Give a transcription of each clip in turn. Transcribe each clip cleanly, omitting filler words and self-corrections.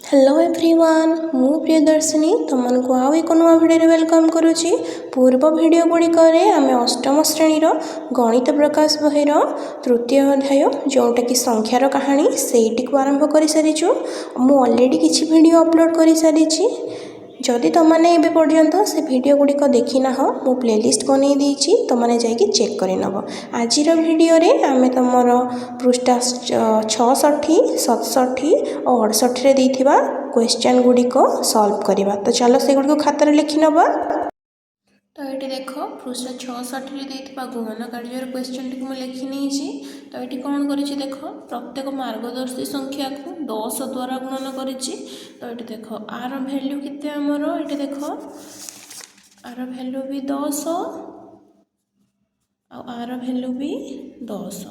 Hello everyone मु प्रियदर्शिनी तुमको आउ एक नुआ भिडियो वेलकम करुच्ची। पूर्व भिडियो गुड़िक आम अष्टम श्रेणीर गणित प्रकाश बहिर तृतीय अध्याय जोटा कि संख्यार कहानी से आरंभ कर सारीचु। मु अलरेडी किसी वीडियो अपलोड कर सारी। जदि तुमने एबे पर्यंत से वीडियो गुड़िक देखी ना मु प्लेलिस्ट बनई देछि तुमने जाइए चेक कर नब। आज वीडियो रे आमे तुमर पृष्ठा 66 67 और 68 देथिबा क्वेश्चन गुड़िक सॉल्व करवा। तो चलो से गुड़िक खातार लिखि नबा। तो ये देख पृष्ठ 66 देथिबा गुणन कार्यर क्वेश्चन टी मुझे लिखि नहीं। तो ये कौन कर देख प्रत्येक मार्गदर्शी संख्या को 10 द्वारा गुणन कर। तो ये देख आर भैल्यू केते आमर ये देख आर भैल्यू भी 10 आर भैल्यू भी 10।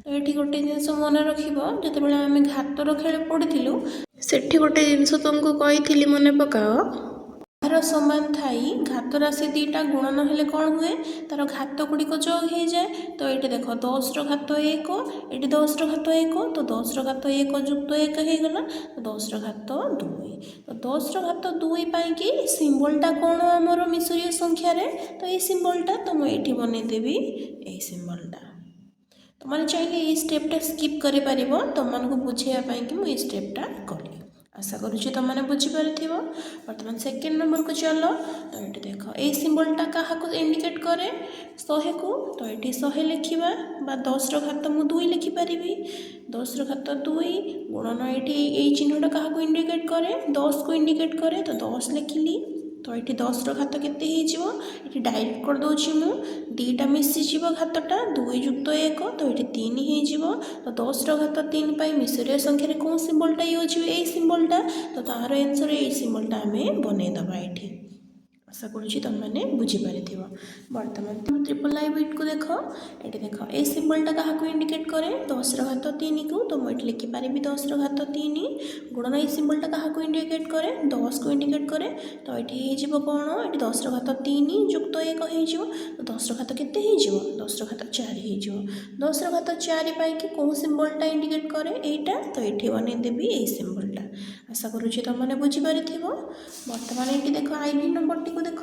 तो ये गोटे जिनस मन रखिए जो आम घातर खेल पढ़ी से गोटे जिनस तुमको कही मन पकाओ आर समान थी घात राशि दीटा गुणन हेले कौन हुए तार घात गुड़िक जोग हो जाए। तो ये देख 10 घात 1 ये 10 घात 1 तो 10 घात 1 जुक्त 1 होगला तो 10 घात 2। तो 10 घात 2 पाई सिंबलटा कौन आमर मिश्रीय संख्या रे। तो ये सिंबलटा तो मुझे बनईदेवी ये सिंबलटा। तो मैंने चाहिए ये स्टेपटा स्किप कर तुमको बुझाइवाई मुझे स्टेपटा कली। आशा करुँच तुमने बुझीपार। बर्तमान सेकेंड नंबर को चलो। तो ये देख ये सिंबलटा क्या इंडिकेट करे 100 को। तो ये 100 लिखा 10 घात मु 2 लिखिपारि 10 घात 2 गुणन ये चिन्हटा क्या इंडिकेट करे 10 को इंडिकेट करे। तो 10 लिखिली। तो ये 10 घात के डायरेक्ट कर दूची मु दीटा मिशीज घातटा 2 जुक्त 1 तो ये 3 हो। तो 10 घात 3 पाई मिश्रीय संख्या कौन सिंबलटा यूज हुए ये सिंबलटा। तो तार आंसर ये सिंबलटा आम बनईदबा ये। आशा करुँच तुमने बुझीपार। बर्तमान ट्रिपल आई बिट को देख ये देख ये सिंबलटा क्या इंडिकेट करे 10 घात 3 को। तो मुझे लिखिपारि 10 घात 3 गुणन ये सिंबलटा क्या इंडिकेट करे 10 को इंडिकेट करे। तो ये कौन ये 10 घात 3 जुक्त 1 हो। तो 10 घात के 10 घात 4 हो। 10 घात 4 पाई कौन सिंबलटा इंडिकेट करे यहाँ। तो ये बनईदेवी ये सिंबलटा। आशा करुँच तुमने बुझीपार। बर्तमान ये देख आईवी नंबर टी देख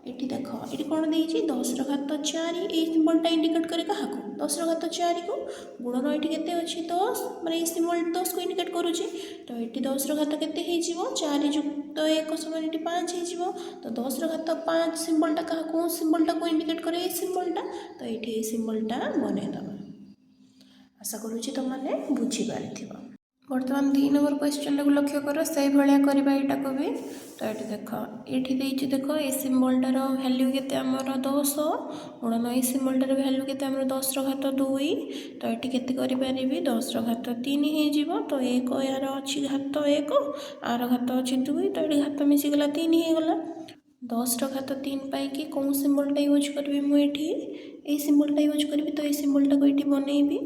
ये देख ये कौन देती 10 घात 4 ये सिंबलटा इंडिकेट करे क्या 10 घात 4 को गुणन ये के अच्छी 10 मैंने ये सिंबल 10 को इंडिकेट करुँचे। तो ये 10 घात के 4 जुक्त 1 समान ये 5 हो। तो 10 घात 5 सिंबलटा क्या कौन सिंबलटा को इंडिकेट करे ये सिंबलटा। तो ये सिंबलटा बनईदबा। आशा करुँच तुमने बुझीपार। बर्तमान 3 नंबर क्वेश्चन को लक्ष्य कर से भाया करवा यहाँ को भी। तो ये देख ये देख ये सिंबलटार भैल्यू के आमर 10 गुणन ये सिंबलटार भैल्यू के 10 घात 2। तो ये के 10 घात 3 हो। तो 1 यार अच्छी घात 1 आर घात अच्छी 2 तो ये घात मिशीगला 3 होगला। 10 घात 3 पाई कौन सिंबलटा यूज करी मुझे सिंबलटा यूज करी। तो ये सिंबलटा को ये बनईबी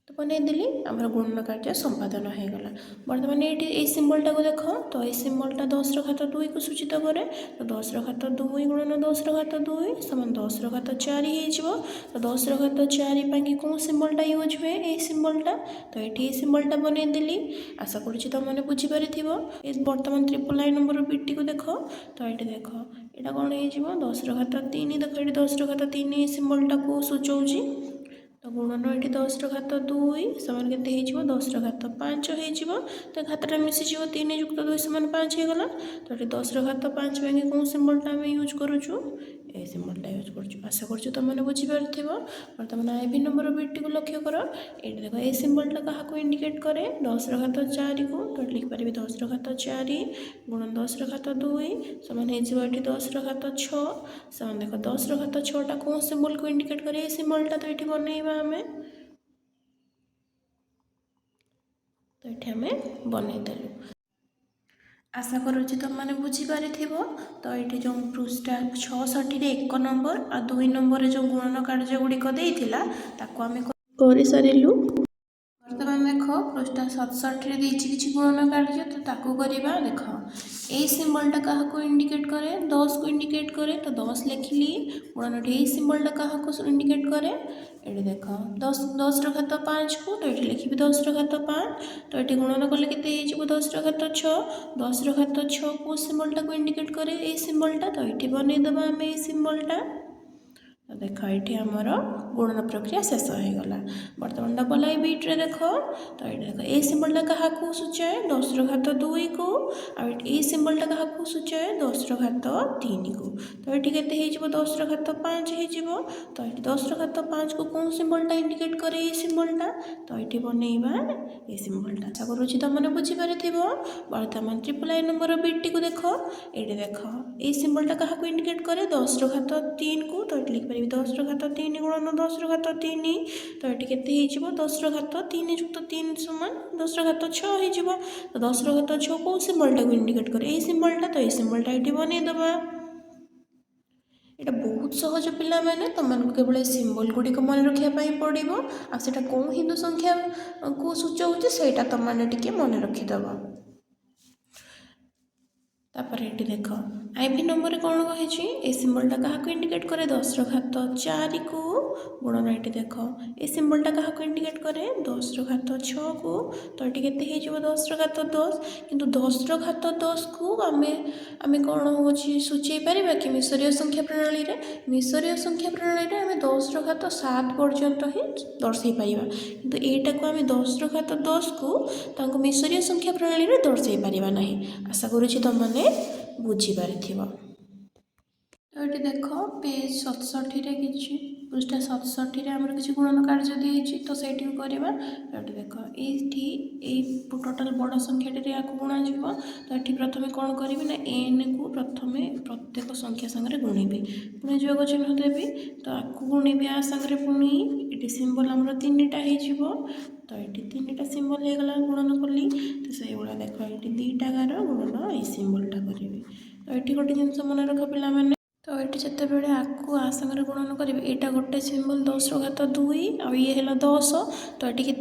तो बनईदेली आम गुणन कार्य संपादन होगला। बर्तमान ये सिंबलटा को देख तो ये सिंबलटा 10 घात 2 को सूचित करे। तो 10 घात 2 गुणन 10 घात 2 समान 10 घात 4 हो। तो 10 घात 4 पाई कौन सिंबलटा यूज हुए ये सिंबलटा। तो ये सिंबलटा बनईदेली। आशा करुँच तुमने बुझीपार। बर्तमान ट्रिपल आई नंबर बिटी को देख तो ये देख यहाँ कौन हो 10 घात 3 देख ये 10 घात 3 ये सिंबलटा को सूचौची। तो गुणन ये 10 घात 2 समान के 10 घात 5 हो। तो घातटा मिशीज 3 जुक्त 2 समान 5 होगला। तो ये 10 घात 5 पाई कौन सिंबलटा आम यूज करुचु ये सिंबलटा यूज करुचु। आशा करुँच तुमने बुझीपार। बर्तमान आईवी नंबर बिट को लक्ष्य कर ये देख ये सिंबलटा क्या इंडिकेट करे 10 घात 4 को। तो लिखिपारि 10 घात 4 गुणन 10 घात 2 समान हो 10 घात 6 समान देख 10 घात 6टा कौन सिंबल को इंडिकेट करे ये सिंबलटा। तो ये बनईबा आम तो ये आम बनईदेलु। आशा करुँच तुमने बुझीपार। तो ये जो पृष्ठा 66 1 नंबर आ 2 नंबर जो गुणन कार्य गुड़िक देता आम कर सारूँ। बर्तमान देख पृष्ठा 67 किसी गुणन कार्य तो ताकू करवा। देख ये सिंबलटा क्या इंडिकेट करे 10 को इंडिकेट करे। तो 10 लिखिली गुणन ये सिंबलटा क्या इंडिकेट करे ये देख 10 ର घात 5 को तो ये लिखी 10 ର घात 5 तो ये गुणन कले के 10 ର घात 6 10 ର घात 6 को सिंबलटा को इंडिकेट करे ये सिंबलटा तो ये बनईदेवा आम ये सिंबलटा तो देख ये आमर गुणन प्रक्रिया शेष हो गला। बर्तमान डबल आई बीट रे देख तो ये देख ये सिंबलटा क्या सूचाए 10 ର घात 2 को ये सिंबलटा क्या सूचाए 10 ର घात 3 को तो ये के 10 ର घात 5 हो तो ये 10 ର घात 5 को कौन सिंबलटा इंडिकेट करे ये सिंबलटा तो ये बनईबा ये सिंबलटा। आशा करुँच तुमने बुझीपार। बर्तमान ट्रिपल आई नंबर बीट टी देख ये देख ये सिंबलटा क्या इंडिकेट करे 10 ର घात 3 को तो ये लिखिपर 10 ର घात 3 गुणन 10 ର घात 3 तो ये के 10 ର घात 3 युक्त 3 समान 10 ର घात 6 हो तो 10 ର घात 6 को सिंबलटा को इंडिकेट करे ये सिंबलटा तो ये सिंबलटा ये बनईदेवा। यहाँ बहुत सहज पिला मैंने तुमको केवल सिंबल गुड़िक मन रखापी पड़ो आटा कौन हिंदू संख्या को सूचाऊँ से तुमने टे मन रखिदेव। तापर ये देख आईवी नंबर कौन कही ए सिंबलटा क्या इंडिकेट करे 10 ର घात 4 को गुणन ये देख ये सिंबलटा क्या इंडिकेट करे 10 ର घात 6 को तो ये के 10 ର घात 10 किंतु 10 ର घात 10 को आमे कौन हो सूचई पार कि मिसरीय संख्या प्रणाली रे मिसरीय संख्या प्रणाली रे आमे 10 ର घात 7 पर्यंत ही दर्शई पारिबा किंतु एटा को आमे 10 ର घात 10 को तांको मिसरीय संख्या प्रणाली रे दर्शई पारिबा नाही। आशा करूछि तुमने बुझीपार। तो ये देख पेज 67 कि पृष्ठा 67 आमर किसी गुणन कार्य दी तो से करवा तो ये देख ये टोटाल बड़ संख्याटे या गुणा तो ये प्रथम कौन करी ना एन को प्रथम प्रत्येक संख्या सागर गुणीबी पुणी जोग चिन्ह देवी तो आपको गुणीबी आ सागर पुणी ये सिंबल आमर 3टा हो तो ये 3टा सिंबल हो गला गुणन कली तो से भाया देख ये 2टा गार गुणन ये सिंबलटा करी तो ये गोटे जिन मन रख पिला मैंने तो ये जिते बड़े आपको आ सागर गुणन करेंगे यहाँ गोटे सिंबल 10 ର घात 2 आ ये है 10 तो ये के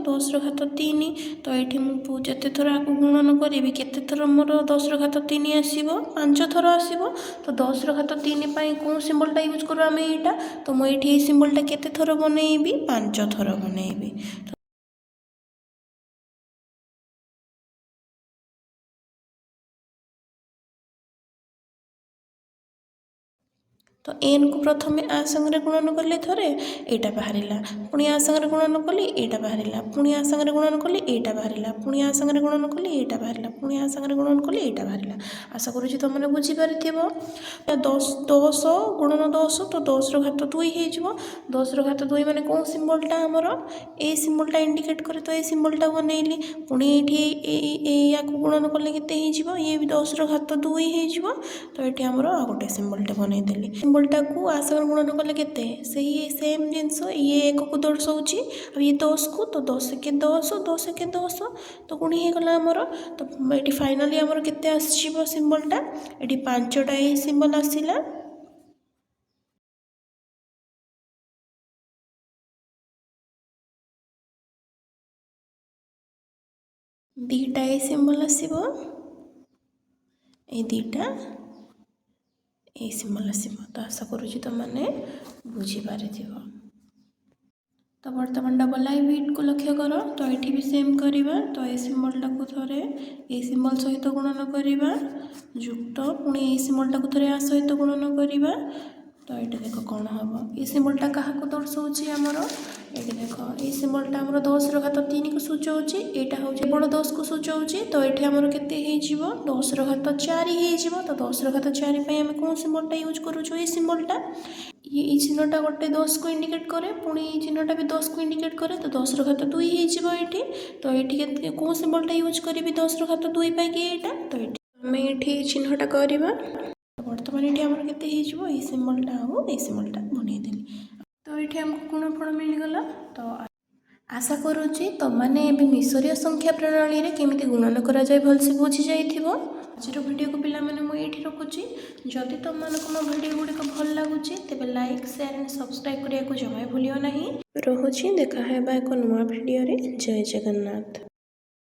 10 ର घात 3 तो ये मुझे जिते थर आपको गुणन करी केते थर मोर 10 ର घात 3 आसो 5 थर आसो तो 10 ର घात 3 कौन सिंबलटा यूज करूँ आम यहाँ तो मुझे सिंबलटा केते थर बनईबी 5 थर बनईबी। तो एन को प्रथम आ संगे गुणन कले थरे एटा बाहरिला पुणी आ संगे गुणन कली एटा बाहरिला पुणी आ संगे गुणन कली एटा बाहरिला पुणी आ संगे गुणन कली एटा बाहरिला पुणी आ संगे गुणन कली एटा बाहरिला। आशा करूँ तुमने बुझीपार। 10 गुणन 10 तो 10 ର घात 2 हो 10 ର घात 2 माने कौन सिंबलटा आमर ए सिंबलटा इंडिकेट करे तो ये सिंबलटा बनईली पुणी या गुणन कले के ये भी 10 ର घात 2 हो तो ये आमर आ गोटे सिंबलटा बनईदेली सिंबलटा को आ सागर गुणन कले के सेम जिनस ये 1 को दर्शाऊँगी और ये 10 को तो 10 के 10 10 के 10 तो गुणी होगला आमर तो ये फाइनाली आमर केते आसीबो सिंबलटा ये 5टा ये सिंबल आसीला दीटा ये सिंबल आसीबो ए दीटा ये सिंबल आसीबो। तो आशा करूँ तुमने बुझीपार। तो बर्तमान डबल आई बीट को लक्ष्य कर तो ये भी सेम करवा तो ये सिंबलटा को थरे ये सिंबल सहित गुणन करवा युक्त पुणी ये सिंबलटा को थरे आ सहित गुणन करवा तो ये देख कौन हम ये सिंबलटा क्या दर्शाऊँगी आमर ये देख ये सिंबलटा आमर 10 ର घात 3 को सूचाऊँगी यहाँ हूँ बड़ 10 को सूचाऊँगी तो ये आमर के 10 ର घात 4 हो तो 10 ର घात 4 आम कौन सिंबलटा यूज करूँ ये सिंबलटा ये चिन्हटा गोटे 10 को इंडिकेट करे पुणी ये चिन्हटा भी 10 को इंडिकेट करे तो 10 ର घात 2 हो तो ये कौन सिंबलटा यूज करी 10 ର घात 2 पाई यहाँ तो ये आम ये चिन्हटा करवा बर्तमान ये आमर के ये सिंबलटा आउ ये सिंबलटा बनईदेली तो ये आमको गुणफल मिलगला। तो आशा करुँची तुमने मिसरीय संख्या प्रणाली रे केमिति गुणन करा जाय भलसे बुझी जाइथिबो। आजर वीडियो को पिला माने मु एठी रखुची जदि तुमनको मो वीडियो गुडी को भल लागुची तेबे लाइक शेयर एंड सब्सक्राइब करिया को जमा भूलियो नाही। रहुची देखा हेबा एक नुवा वीडियो रे। जय जगन्नाथ।